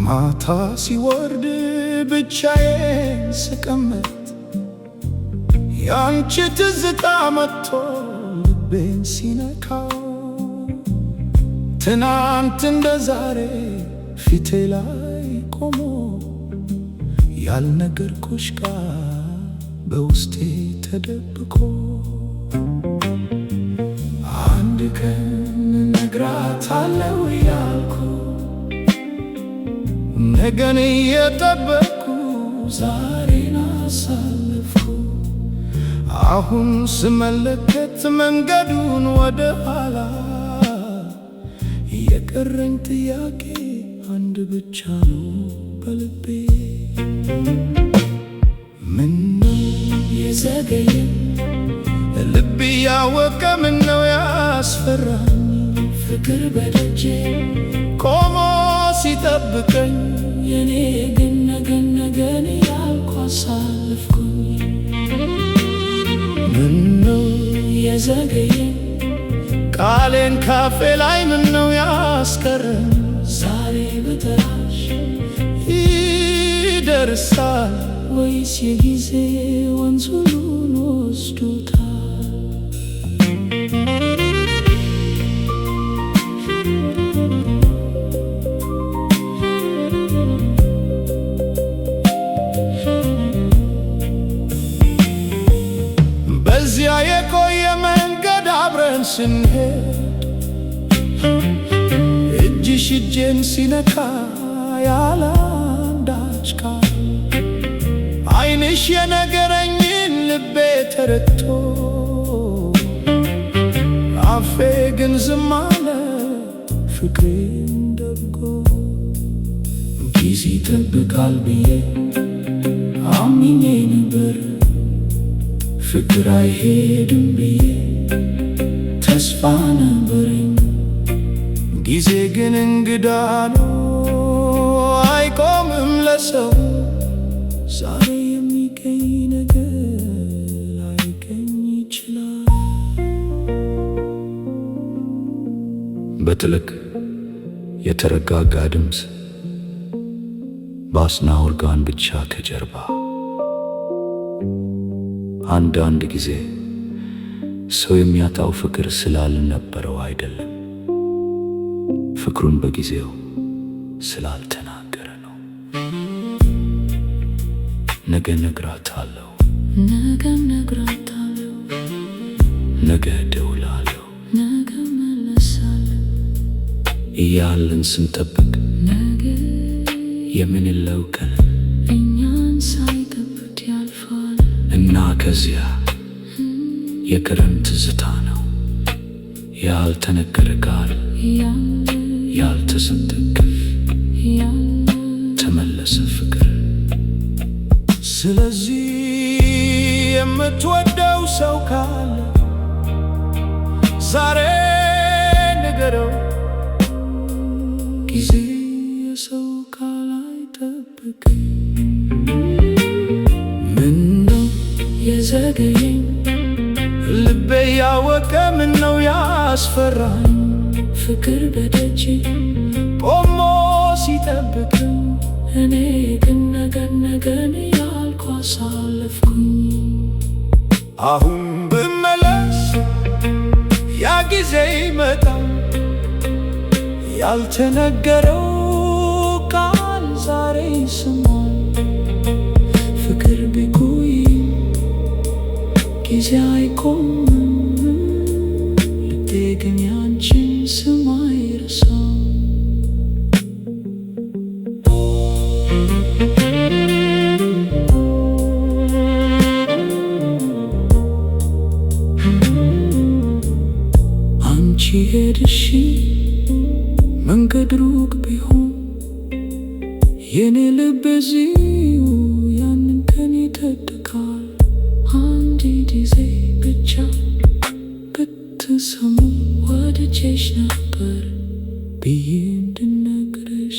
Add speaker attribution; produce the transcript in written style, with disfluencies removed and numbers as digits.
Speaker 1: ማታ ሲወርድ ብቻዬን ስቀመጥ ያንቺ ትዝታ መጥቶ ልቤን ሲነካው ትናንት እንደ ዛሬ ፊቴ ላይ ቆሞ ያልነገርኩሽ ቃል በውስጤ ተደብቆ አንድ ቀን እነግራታለሁ ያልኩ ነገን እየጠበቅኩ ዛሬን አሳለፍኩ። አሁን ስመለከት መንገዱን ወደ ኋላ የቀረኝ ጥያቄ አንድ ብቻ ነው በልቤ። ምነው የዘገየ ልብ ያወቀ ምነው ያስፈራኝ ፍቅር በደጄ ቆሞ ሲጠብቀኝ የኔ ግን ነገን ያልኩ አሳልፍኩኝ። ምነው የዘገየ ቃሌን ካፌ ላይ ምነው ያስቀረኝ ዛሬ ብጠራሽ ይደርሳል ወይስ የጊዜ ወንዝ ሁሉን ወስዶታል? በዚያ የቆየ መንገድ አብረን ስንሄድ እጅሽ እጄን ሲነካ ያለ አንዳች ቃል ዓይንሽ የነገረኝን ልቤ ተረድቶ አፌ ግን ዝም አለ ፍቅሬን ደብቆ። ጊዜ ይጠብቃል ብዬ አምኜ ነበር ፍቅር አይሄድም ብዬ ተስፋ ነበረኝ። ጊዜ ግን እንግዳ ነው አይቆምም ለሰው ዛሬ የሚገኝ ነገር ላይገኝ ይችላል።
Speaker 2: በጥልቅ የተረጋጋ ድምፅ ባስና ኦርጋን ብቻ ከጀርባ አንዳንድ ጊዜ ሰው የሚያጣው ፍቅር ስላልነበረው አይደለም፣ ፍቅሩን በጊዜው ስላልተናገረ ነው። ነገ እነግራታለሁ፣ ነገ እደውላለሁ፣
Speaker 1: ነገ እመለሳለሁ
Speaker 2: እያልን ስንጠብቅ
Speaker 1: ነገ
Speaker 2: የምንለው ቀን
Speaker 1: እኛን ሳይጠብቅ ያልፋል።
Speaker 2: እና ከዚያ የቀረን ትዝታ ነው ያልተነገረ ቃል ያልተሰጠ እቅፍ ተመለሰ ፍቅር።
Speaker 1: ስለዚህ የምትወደው ሰው ካለ ዛሬ ንገረው፣ ጊዜ የሰው ቃል አይጠብቅም። ምነው የዘገየኝ ልቤ ያወቀ ምነው ያስፈራኝ ፍቅር በደጄ ቆሞ ሲጠብቅም እኔ ግን ነገን ያልኩ አሳለፍኩኝ። አሁን ብመለስ ያ ጊዜ ይመጣል ያልተነገረው ቃል ዛሬ ይሰማል። ፍቅር ቢቆይ ጊዜ አይቆምም፣ ልቤ ግን ያንቺን ስም አይረሳም። አንቺ ሄድሽ መንገድ ሩቅ ቢሆን የኔ ልብ እዚሁ ያንን ቀን ይጠብቃል።
Speaker 3: ጊዜ ብቻ ብትሰሙ ወድጄሽ ነበር ብዬ እንድነግርሽ